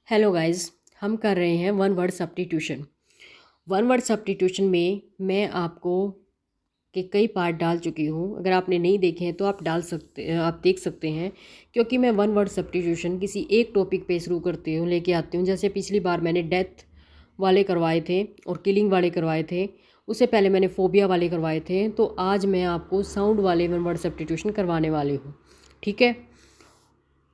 Hello guys, हम कर रहे हैं one word substitution. One word substitution में मैं आपको के कई पार्ट डाल चुकी हूँ। अगर आपने नहीं देखे हैं तो आप देख सकते हैं, क्योंकि मैं वन वर्ड सब्स्टिट्यूशन किसी एक टॉपिक पे शुरू करती हूँ, लेके आती हूँ। जैसे पिछली बार मैंने डेथ वाले करवाए थे और किलिंग वाले करवाए थे, उससे पहले मैंने फोबिया वाले करवाए थे। तो आज मैं आपको साउंड वाले वन वर्ड सब्स्टिट्यूशन करवाने वाली हूँ। ठीक है,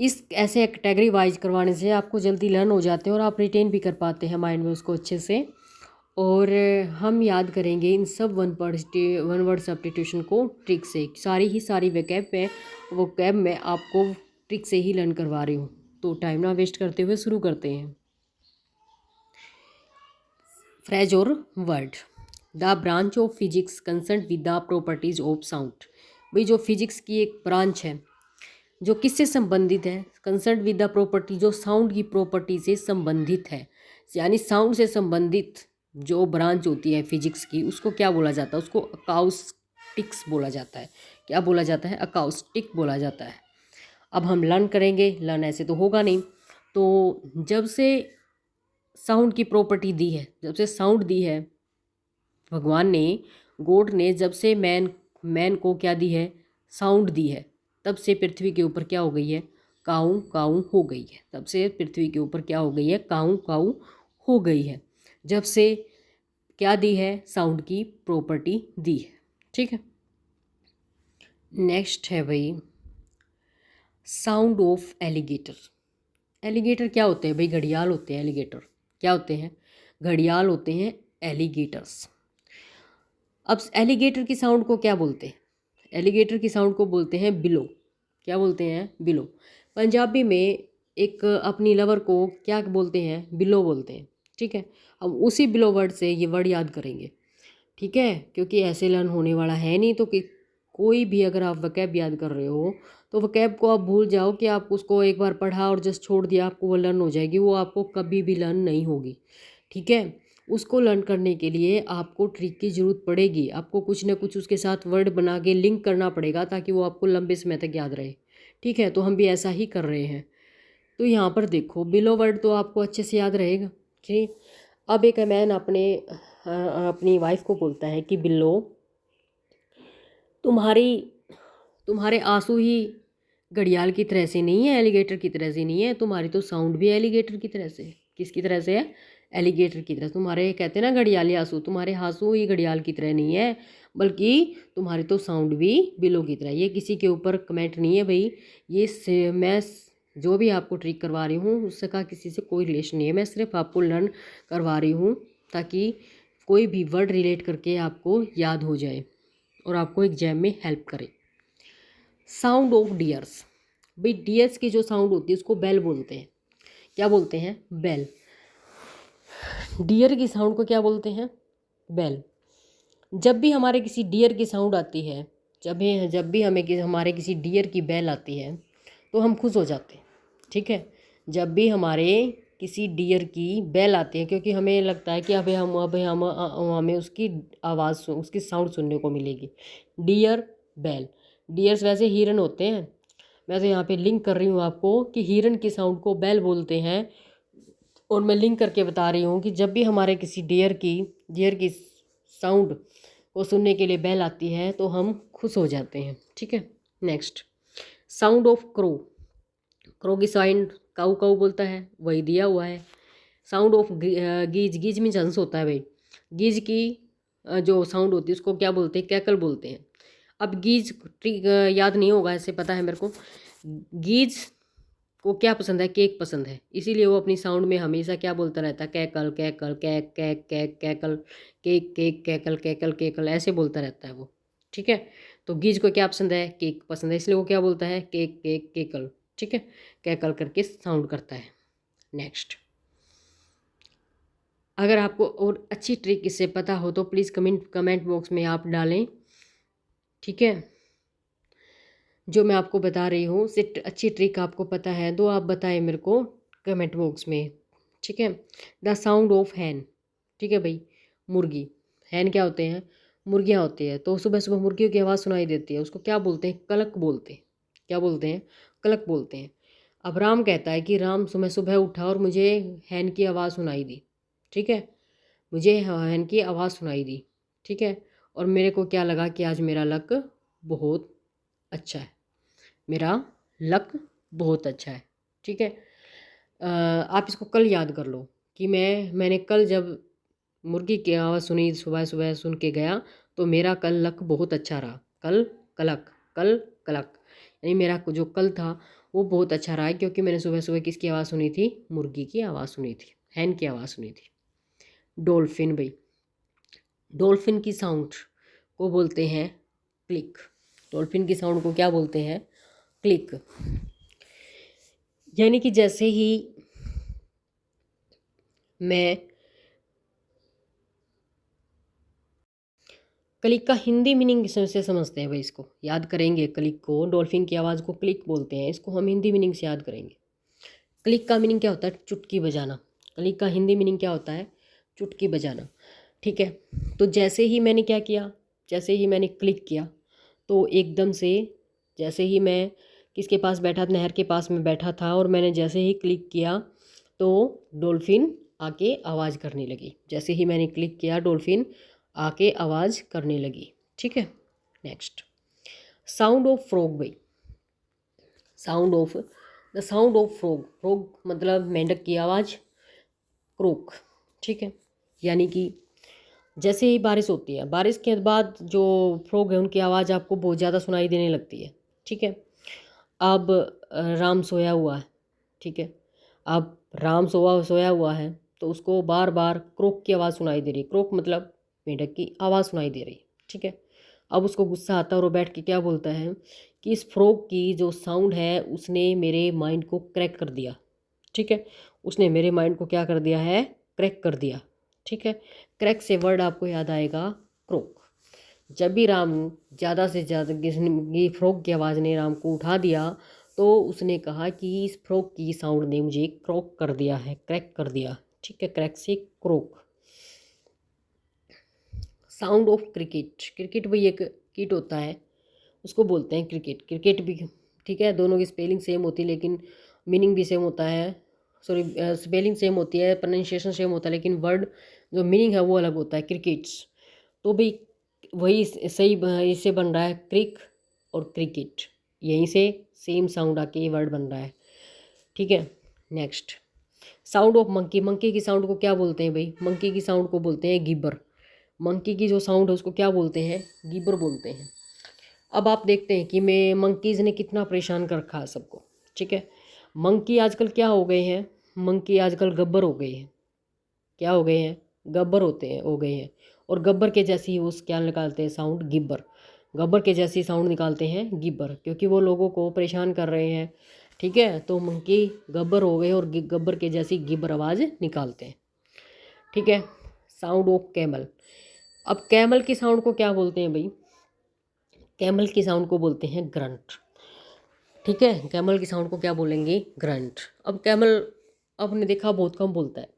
इस ऐसे कैटेगरी वाइज करवाने से आपको जल्दी लर्न हो जाते हैं और आप रिटेन भी कर पाते हैं माइंड में उसको अच्छे से। और हम याद करेंगे इन सब वन वर्ड सब्स्टिट्यूशन को ट्रिक से। सारी वोकैब मैं आपको ट्रिक से ही लर्न करवा रही हूँ। तो टाइम ना वेस्ट करते हुए शुरू करते हैं। फ्रेज और word. The branch of physics concern with the properties of sound. भाई, जो फिजिक्स की एक ब्रांच है जो किससे संबंधित है, कंसर्न विद द प्रॉपर्टी, जो साउंड की प्रॉपर्टी से संबंधित है, यानी साउंड से संबंधित जो ब्रांच होती है फिजिक्स की, उसको क्या बोला जाता है? उसको अकाउस्टिक्स बोला जाता है। क्या बोला जाता है? अकाउस्टिक बोला जाता है। अब हम लर्न करेंगे। लर्न ऐसे तो होगा नहीं। तो जब से साउंड की प्रॉपर्टी दी है, जब से साउंड दी है भगवान ने, गॉड ने, जब से मैन को क्या दी है? साउंड दी है, तब से पृथ्वी के ऊपर क्या हो गई है? काऊ काऊ हो गई है। तब से पृथ्वी के ऊपर क्या हो गई है? काऊ काऊ हो गई है। जब से क्या दी है? साउंड की प्रॉपर्टी दी है। ठीक है, नेक्स्ट है भाई साउंड ऑफ एलिगेटर। एलिगेटर क्या होते हैं भाई? घड़ियाल होते हैं एलिगेटर। क्या होते हैं? घड़ियाल होते हैं एलिगेटर्स। अब एलिगेटर की साउंड को क्या बोलते हैं? एलिगेटर की साउंड को बोलते हैं बिलो। क्या बोलते हैं? बिलो। पंजाबी में एक अपनी लवर को क्या बोलते हैं? बिलो बोलते हैं। ठीक है, अब उसी बिलो वर्ड से ये वर्ड याद करेंगे। ठीक है, क्योंकि ऐसे लर्न होने वाला है नहीं। तो कि कोई भी अगर आप वकैब याद कर रहे हो तो वकैब को आप भूल जाओ कि आप उसको एक बार पढ़ा और जस्ट छोड़ दिया, आपको वो लर्न हो जाएगी। वो आपको कभी भी लर्न नहीं होगी। ठीक है, उसको लर्न करने के लिए आपको ट्रिक की ज़रूरत पड़ेगी। आपको कुछ ना कुछ उसके साथ वर्ड बना के लिंक करना पड़ेगा ताकि वो आपको लंबे समय तक याद रहे। ठीक है, तो हम भी ऐसा ही कर रहे हैं। तो यहाँ पर देखो, बिलो वर्ड तो आपको अच्छे से याद रहेगा। ठीक, अब एक मैन अपनी वाइफ को बोलता है कि बिल्लो, तुम्हारी तुम्हारे आंसू ही घड़ियाल की तरह से नहीं है, एलिगेटर की तरह से नहीं है, तुम्हारी तो साउंड भी एलिगेटर की तरह से है। किसकी तरह से है? एलिगेटर की तरह। तुम्हारे कहते हैं ना घड़ियाली आंसू, तुम्हारे आंसू ही घड़ियाल की तरह नहीं है, बल्कि तुम्हारी तो साउंड भी बिलो की तरह। ये किसी के ऊपर कमेंट नहीं है भाई। मैं जो भी आपको ट्रिक करवा रही हूँ उसका किसी से कोई रिलेशन नहीं है। मैं सिर्फ आपको लर्न करवा रही हूँ ताकि कोई भी वर्ड रिलेट करके आपको याद हो जाए और आपको एग्जाम में हेल्प करे। Sound of dears. भाई, डियर्स की जो साउंड होती है उसको बेल बोलते हैं। क्या बोलते हैं? बेल। डियर की साउंड को क्या बोलते हैं? बेल। जब भी हमारे किसी डियर की साउंड आती है, जब भी हमारे किसी डियर की बेल आती है तो हम खुश हो जाते हैं। ठीक है, जब भी हमारे किसी डियर की बेल आती है, क्योंकि हमें लगता है कि हमें उसकी आवाज़, उसकी साउंड सुनने को मिलेगी। Dear, bell. डियर्स वैसे हिरन होते हैं। मैं तो यहाँ पे लिंक कर रही हूँ आपको कि हिरन की साउंड को बेल बोलते हैं। और मैं लिंक करके बता रही हूँ कि जब भी हमारे किसी डियर की साउंड को सुनने के लिए बेल आती है तो हम खुश हो जाते हैं। ठीक है, next sound of crow. Crow की साउंड काऊ काऊ बोलता है, वही दिया हुआ है। Sound of गीज। गीज में हंस होता है भाई। गीज की जो साउंड होती है उसको क्या बोलते हैं? कैकल बोलते हैं। अब गीज याद नहीं होगा, ऐसे पता है मेरे को। गीज को क्या पसंद है? केक पसंद है, इसीलिए वो अपनी साउंड में हमेशा क्या बोलता रहता है? कैकल कैकल कैक कैक कैक कैकल, केक केक कैकल कैकल केकल, ऐसे बोलता रहता है वो। ठीक है, तो गीज को क्या पसंद है? केक पसंद है, इसलिए वो क्या बोलता है? केक केक केकल। ठीक है, कैकल करके साउंड करता है। नेक्स्ट, अगर आपको और अच्छी ट्रिक इससे पता हो तो प्लीज़ कमेंट बॉक्स में आप डालें। ठीक है, जो मैं आपको बता रही हूँ उससे अच्छी ट्रिक आपको पता है तो आप बताएं मेरे को कमेंट बॉक्स में। ठीक है, द साउंड ऑफ हैन। ठीक है भाई, मुर्गी। हैन क्या होते हैं? मुर्गियाँ होती है। तो सुबह सुबह मुर्गियों की आवाज़ सुनाई देती है, उसको क्या बोलते हैं? कलक बोलते हैं। क्या बोलते हैं? कलक बोलते हैं। अब राम कहता है कि राम सुबह सुबह उठा और मुझे हैन की आवाज़ सुनाई दी। ठीक है, मुझे हैन की आवाज़ सुनाई दी। ठीक है, और मेरे को क्या लगा कि आज मेरा लक बहुत अच्छा है, मेरा लक बहुत अच्छा है। ठीक है, आप इसको कल याद कर लो कि मैंने कल जब मुर्गी की आवाज़ सुनी, सुबह सुबह सुन के गया, तो मेरा कल लक बहुत अच्छा रहा। कल कलक, कल कलक, यानी मेरा जो कल था वो बहुत अच्छा रहा है, क्योंकि मैंने सुबह सुबह किसकी आवाज़ सुनी थी? मुर्गी की आवाज़ सुनी थी, हैन की आवाज़ सुनी थी। डॉल्फिन भाई, डॉल्फिन की साउंड को बोलते हैं क्लिक। डॉल्फिन की साउंड को क्या बोलते हैं? क्लिक। यानी कि जैसे ही मैं क्लिक का हिंदी मीनिंग से समझते हैं भाई, इसको याद करेंगे। क्लिक को, डॉल्फिन की आवाज़ को क्लिक बोलते हैं, इसको हम हिंदी मीनिंग से याद करेंगे। क्लिक का मीनिंग क्या होता है? चुटकी बजाना। क्लिक का हिंदी मीनिंग क्या होता है? चुटकी बजाना। ठीक है, तो जैसे ही मैंने क्या किया, जैसे ही मैंने क्लिक किया, तो एकदम से, जैसे ही मैं किसके पास बैठा, नहर के पास में बैठा था, और मैंने जैसे ही क्लिक किया तो डॉल्फिन आके आवाज़ करने लगी। जैसे ही मैंने क्लिक किया, डॉल्फिन आके आवाज़ करने लगी। ठीक है, नेक्स्ट, साउंड ऑफ फ्रॉग भाई। Sound of, the sound of frog, frog मतलब मेंढक की आवाज़, क्रोक। ठीक है, यानी कि जैसे ही बारिश होती है, बारिश के बाद जो फ्रॉग है उनकी आवाज़ आपको बहुत ज़्यादा सुनाई देने लगती है। ठीक है, अब राम सोया हुआ है। ठीक है, अब राम सोया हुआ है, तो उसको बार बार क्रोक की आवाज़ सुनाई दे रही है। क्रोक मतलब मेंढक की आवाज़ सुनाई दे रही है। ठीक है, अब उसको गुस्सा आता है और वो बैठ के क्या बोलता है कि इस फ्रॉग की जो साउंड है उसने मेरे माइंड को क्रैक कर दिया। ठीक है, उसने मेरे माइंड को क्या कर दिया है? क्रैक कर दिया। ठीक है, क्रैक से वर्ड आपको याद आएगा क्रोक। जब भी राम ज़्यादा से ज़्यादा ये फ्रॉग की आवाज़ ने राम को उठा दिया, तो उसने कहा कि इस फ्रॉग की साउंड ने मुझे क्रॉक कर दिया है, क्रैक कर दिया। ठीक है, क्रैक से crook. Sound of cricket. Cricket भी एक किट होता है, उसको बोलते हैं क्रिकेट। क्रिकेट भी, ठीक है, दोनों की स्पेलिंग सेम होती है लेकिन मीनिंग भी सेम होता है। सॉरी, स्पेलिंग सेम होती है, प्रोनाउंसिएशन सेम होता है, लेकिन वर्ड जो मीनिंग है वो अलग होता है। क्रिकेट्स, तो भी वही सही इससे बन रहा है क्रिक और क्रिकेट, यहीं से सेम साउंड आके ये वर्ड बन रहा है। ठीक है, next, sound of monkey. Monkey की साउंड को क्या बोलते हैं भाई? मंकी की साउंड को बोलते हैं गिब्बर। मंकी की जो साउंड है उसको क्या बोलते हैं? गिब्बर बोलते हैं। अब आप देखते हैं कि मैं मंकीज़ ने कितना परेशान कर रखा है सबको। ठीक है, मंकी आजकल क्या हो गए हैं? मंकी आजकल गब्बर हो गए हैं। क्या हो गए हैं? गब्बर होते हैं, हो गए हैं। और गब्बर के जैसी ही वो क्या निकालते हैं? साउंड, गिब्बर। गब्बर के जैसी साउंड निकालते हैं गिब्बर, क्योंकि वो लोगों को परेशान कर रहे हैं। ठीक है, तो मंकी गब्बर हो गए और गब्बर के जैसी गिब्बर आवाज़ निकालते हैं। ठीक है, साउंड ऑफ कैमल। अब कैमल की साउंड को क्या बोलते हैं भाई? कैमल की साउंड को बोलते हैं ग्रंट। ठीक है, कैमल की साउंड को क्या बोलेंगे? ग्रंट। अब कैमल आपने देखा बहुत कम बोलता है,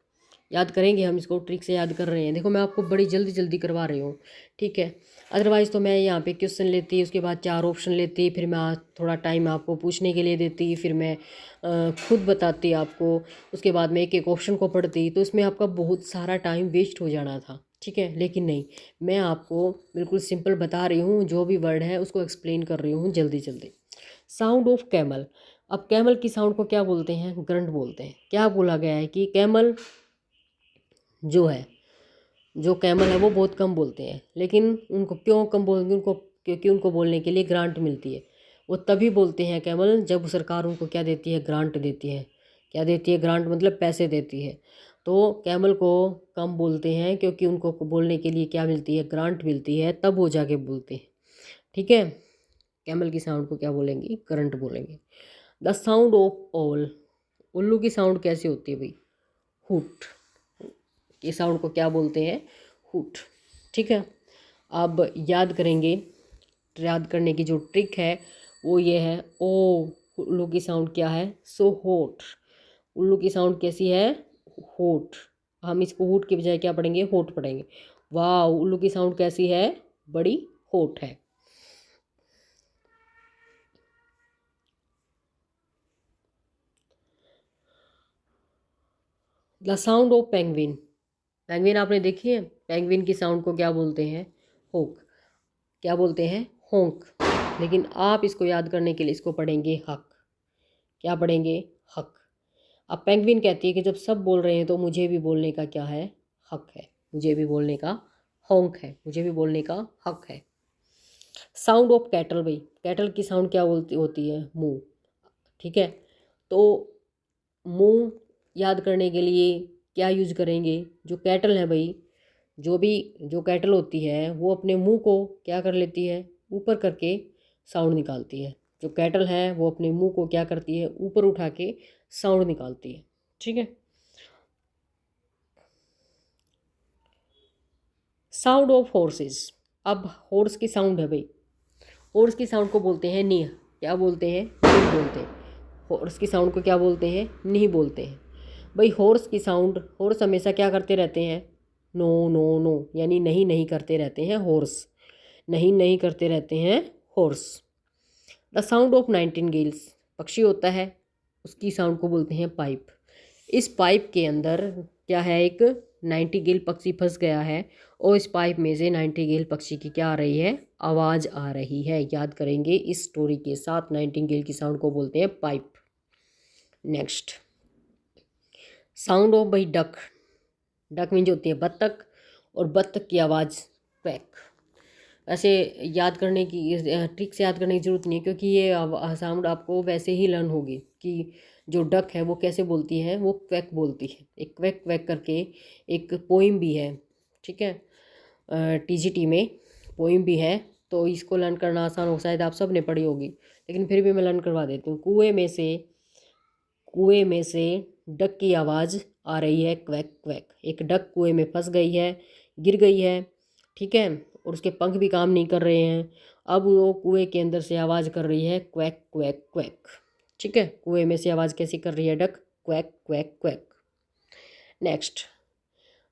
याद करेंगे हम इसको, ट्रिक से याद कर रहे हैं। देखो मैं आपको बड़ी जल्दी जल्दी करवा रही हूँ। ठीक है, अदरवाइज़ तो मैं यहाँ पे क्वेश्चन लेती, उसके बाद 4 ऑप्शन लेती, फिर मैं थोड़ा टाइम आपको पूछने के लिए देती, फिर मैं खुद बताती आपको, उसके बाद मैं एक एक ऑप्शन को पढ़ती, तो इसमें आपका बहुत सारा टाइम वेस्ट हो जाना था। ठीक है, लेकिन नहीं, मैं आपको बिल्कुल सिंपल बता रही हूँ, जो भी वर्ड है उसको एक्सप्लेन कर रही हूँ जल्दी जल्दी। Sound of camel. अब कैमल की साउंड को क्या बोलते हैं? ग्रंट बोलते हैं। क्या बोला गया है कि कैमल जो है, जो कैमल है वो बहुत कम बोलते हैं, लेकिन उनको क्यों कम बोलेंगे? उनको क्योंकि उनको बोलने के लिए ग्रांट मिलती है। वो तभी बोलते हैं कैमल जब सरकार उनको क्या देती है? ग्रांट देती है। क्या देती है? ग्रांट मतलब पैसे देती है। तो कैमल को कम बोलते हैं क्योंकि उनको बोलने के लिए क्या मिलती है? ग्रांट मिलती है, तब वो जाके बोलते हैं। ठीक है, कैमल की साउंड को क्या बोलेंगे? करंट बोलेंगे। द साउंड ऑफ ओल। उल्लू की साउंड कैसी होती है भाई? हुट। ये साउंड को क्या बोलते हैं? हुट। ठीक है, अब याद करेंगे, याद करने की जो ट्रिक है वो ये है, ओ उल्लू की साउंड क्या है? सो होट। उल्लू की साउंड कैसी है? होट। हम इसको हुट के बजाय क्या पढ़ेंगे? होट पढ़ेंगे। वाह, उल्लू की साउंड कैसी है? बड़ी होट है। The sound of penguin. Penguin आपने देखी है? पेंगुइन की साउंड को क्या बोलते हैं? होक। क्या बोलते हैं? होंक। लेकिन आप इसको याद करने के लिए इसको पढ़ेंगे हक। क्या पढ़ेंगे? हक। अब पेंगुइन कहती है कि जब सब बोल रहे हैं तो मुझे भी बोलने का क्या है? हक है। मुझे भी बोलने का होंक है। मुझे भी बोलने का हक है। Sound of cattle. भाई कैटल की साउंड क्या बोलती होती है? मुंह। ठीक है, तो मुंह याद करने के लिए क्या यूज करेंगे? जो कैटल है भाई, जो कैटल होती है वो अपने मुंह को क्या कर लेती है? ऊपर करके साउंड निकालती है। जो कैटल है वो अपने मुंह को क्या करती है? ऊपर उठा के साउंड निकालती है। ठीक है। Sound of horses. अब हॉर्स की साउंड है भाई, हॉर्स की साउंड को बोलते हैं नीह। क्या बोलते हैं? नहीं बोलते। हॉर्स की साउंड को क्या बोलते हैं? नहीं बोलते हैं। भाई हॉर्स की साउंड, हॉर्स हमेशा क्या करते रहते हैं? नो नो नो, यानी नहीं नहीं करते रहते हैं हॉर्स। नहीं नहीं करते रहते हैं horse. The sound of nightingales. पक्षी होता है, उसकी साउंड को बोलते हैं पाइप। इस पाइप के अंदर क्या है? एक नाइटिंगेल पक्षी फंस गया है और इस पाइप में से नाइटिंगेल पक्षी की क्या आ रही है? आवाज़ आ रही है। याद करेंगे इस स्टोरी के साथ, नाइटिंगेल की साउंड को बोलते हैं पाइप। नेक्स्ट, साउंड ऑफ भाई डक। डक मीन्स होती है बत्तख, और बत्तख की आवाज़ क्वैक। ऐसे याद करने की, ट्रिक से याद करने की ज़रूरत नहीं है, क्योंकि ये साउंड आपको वैसे ही लर्न होगी कि जो डक है वो कैसे बोलती है? वो क्वैक बोलती है। एक क्वैक क्वैक करके एक पोइम भी है। ठीक है, टीजीटी में पोइम भी है, तो इसको लर्न करना आसान हो। शायद आप सब ने पढ़ी होगी, लेकिन फिर भी मैं लर्न करवा देती हूँ। कुएं में से डक की आवाज़ आ रही है क्वैक क्वैक। एक डक कुएं में फंस गई है, गिर गई है। ठीक है, और उसके पंख भी काम नहीं कर रहे हैं। अब वो कुएं के अंदर से आवाज़ कर रही है क्वैक क्वैक क्वैक। ठीक है, कुएं में से आवाज़ कैसी कर रही है? Duck quack quack quack. Next,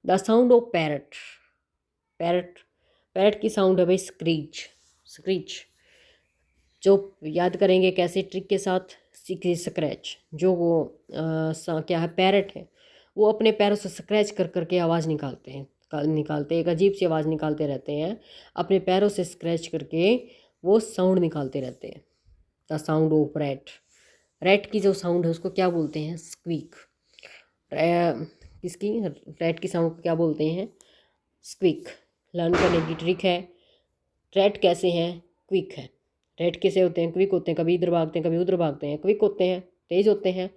the sound of parrot. Parrot, parrot की साउंड है भाई स्क्रीच। स्क्रीच जो याद करेंगे कैसे? ट्रिक के साथ। स्क्रैच। जो वो क्या है? पैरट है, वो अपने पैरों से स्क्रैच कर करके आवाज़ निकालते हैं। निकालते एक अजीब सी आवाज़ निकालते रहते हैं, अपने पैरों से स्क्रैच करके वो साउंड निकालते रहते हैं। The sound of rat. Rat की जो साउंड है उसको क्या बोलते हैं? स्क्वीक। किसकी? रैट की साउंड को क्या बोलते हैं? स्क्वीक। लर्न करने की ट्रिक है। रैट कैसे हैं? क्विक है। रैट कैसे होते हैं? क्विक होते हैं। कभी इधर भागते हैं, कभी उधर भागते हैं। क्विक होते हैं, तेज होते हैं,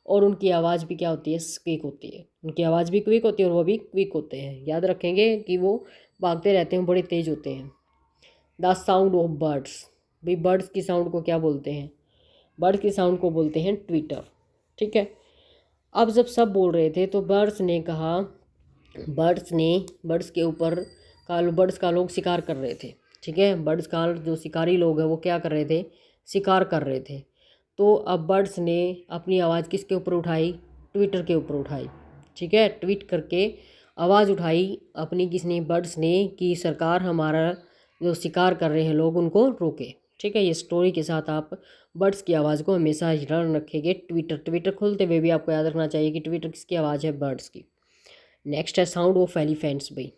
और उनकी आवाज़ भी क्या होती है? क्विक होती है। उनकी आवाज़ भी क्विक होती है और वो भी क्विक होते हैं। याद रखेंगे कि वो भागते रहते हैं, बड़े तेज होते हैं। The sound of birds. भाई बर्ड्स की साउंड को क्या बोलते हैं? बर्ड्स की साउंड को बोलते हैं ट्विटर। ठीक है, अब जब सब बोल रहे थे तो बर्ड्स ने कहा, बर्ड्स के ऊपर बर्ड्स का लोग शिकार कर रहे थे। ठीक है, बर्ड्स का जो शिकारी लोग हैं वो क्या कर रहे थे? शिकार कर रहे थे। तो अब बर्ड्स ने अपनी आवाज़ किसके ऊपर उठाई? ट्विटर के ऊपर उठाई। ठीक है, ट्वीट करके आवाज़ उठाई अपनी। किसने? बर्ड्स ने, कि सरकार हमारा जो शिकार कर रहे हैं लोग उनको रोके। ठीक है, ये स्टोरी के साथ आप बर्ड्स की आवाज़ को हमेशा ध्यान रखेंगे। ट्विटर खोलते हुए भी आपको याद रखना चाहिए कि ट्विटर किसकी आवाज़ है? बर्ड्स की। नेक्स्ट है साउंड ऑफ एलिफेंट्स। भाई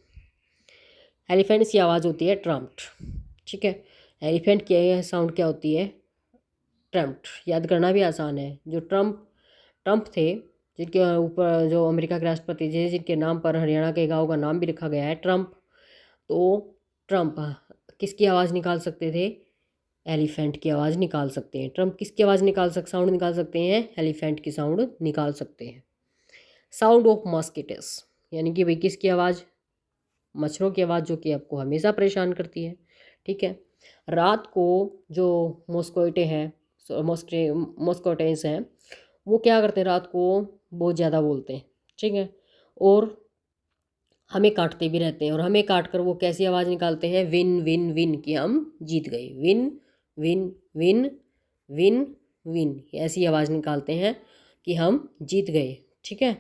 एलिफेंट्स की आवाज़ होती है ट्रम्प्ट। ठीक है, एलिफेंट की साउंड क्या होती है? ट्रम्प्ट। याद करना भी आसान है। जो ट्रम्प थे, जिनके ऊपर जो अमेरिका के राष्ट्रपति थे, जिनके नाम पर हरियाणा के गांव का नाम भी रखा गया है ट्रम्प, तो ट्रम्प किसकी आवाज़ निकाल सकते थे? एलिफेंट की आवाज़ निकाल सकते हैं। ट्रम्प किसकी आवाज़ साउंड निकाल सकते हैं? एलिफेंट की साउंड निकाल सकते हैं। साउंड ऑफ मॉस्किटस, यानी कि भाई किसकी आवाज़? मच्छरों की आवाज़, जो कि आपको हमेशा परेशान करती है। ठीक है, रात को जो मॉस्क्विटो हैं, मॉस्क्विटोस हैं, वो क्या करते हैं? रात को बहुत ज़्यादा बोलते हैं। ठीक है, और हमें काटते भी रहते हैं, और हमें काट कर वो कैसी आवाज़ निकालते हैं? विन विन विन, कि हम जीत गए। Win win win win win, ऐसी आवाज़ निकालते हैं कि हम जीत गए। ठीक है,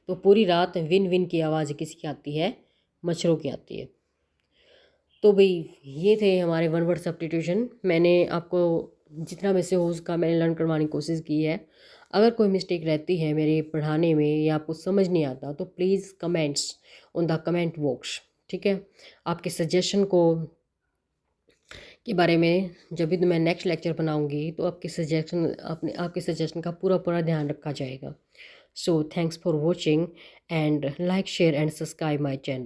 तो पूरी रात विन विन की आवाज़ किसकी आती है? मच्छरों की आती है। तो भाई ये थे हमारे वन वर्ड सब्स्टिट्यूशन। मैंने आपको जितना में से हो उसका मैंने लर्न करवाने की कोशिश की है। अगर कोई मिस्टेक रहती है मेरे पढ़ाने में या आपको समझ नहीं आता तो please comments on the comment box, ठीक है। आपके सजेशन को के बारे में जब भी मैं नेक्स्ट लेक्चर बनाऊंगी तो आपके सजेशन का पूरा पूरा ध्यान रखा जाएगा। So thanks for watching and like share and subscribe my channel.